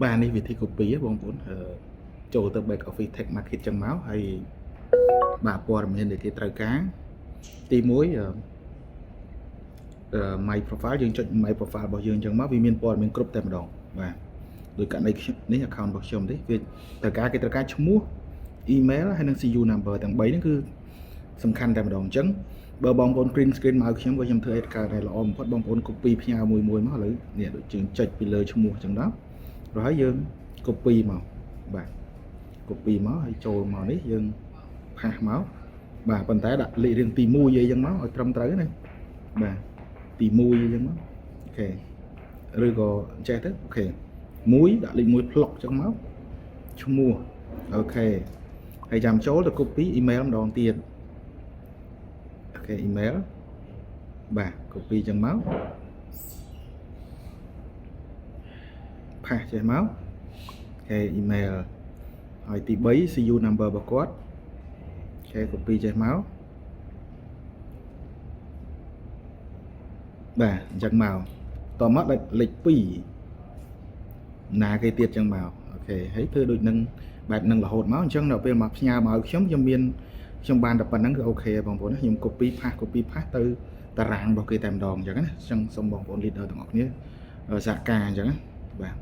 Ba này vì thì copy áបងប្អូនចូលទៅ back office tag market ចឹងមកហើយបាទព័ត៌មានដែលគេត្រូវការទី1my profile យើងចុច my profile របស់យើងចឹងមកវាមានព័ត៌មានគ្រប់តែម្ដងបាទដោយករណីនេះ account របស់ខ្ញុំទេវាត្រូវការឈ្មោះ email ហើយនិង CU number ទាំង3ហ្នឹងគឺសំខាន់តែម្ដងអញ្ចឹងបើបងប្អូន print screen មកខ្ញុំក៏ខ្ញុំធ្វើឲ្យកើតតែល្អបំផុតបងប្អូន copy ផ្ញើមួយមកឥឡូវនេះដូចយើងចុចពីលើឈ្មោះអញ្ចឹងដល់ហើយយើង copy មកបាទ copy មកហើយចូលមកនេះយើងផាសមកបាទប៉ុន្តែដាក់លេខរៀងទី1អីចឹងមកឲ្យត្រឹមត្រូវណាបាទទី1អីចឹងមកអូខេឬក៏ចេះទៅអូខេ1ដាក់លេខ1 plug ចឹងមកឈ្មោះអូខេហើយចាំចូលទៅ copy email ម្ដងទៀតអូខេ email បាទ copy ចឹងមកផាសចេះមកអូខេ email ហើយទី3 CU number របស់គាត់អូខេ copy ចេះមកបាទអញ្ចឹងមកតមកលេខ2ណាគេទៀតអញ្ចឹងមកអូខេហើយធ្វើដូចនឹងបែបនឹងរហូតមកអញ្ចឹងដល់ពេលមកផ្ញើមកខ្ញុំបានតែប៉ុណ្្នឹងគឺអូខេបងប្អូនខ្ញុំ copy ផាសទៅតារាងរបស់គេតែម្ដងអញ្ចឹងណាអញ្ចឹងសូមបងប្អូន leader ទាំងអស់គ្នាសហការអញ្ចឹងណាបាទ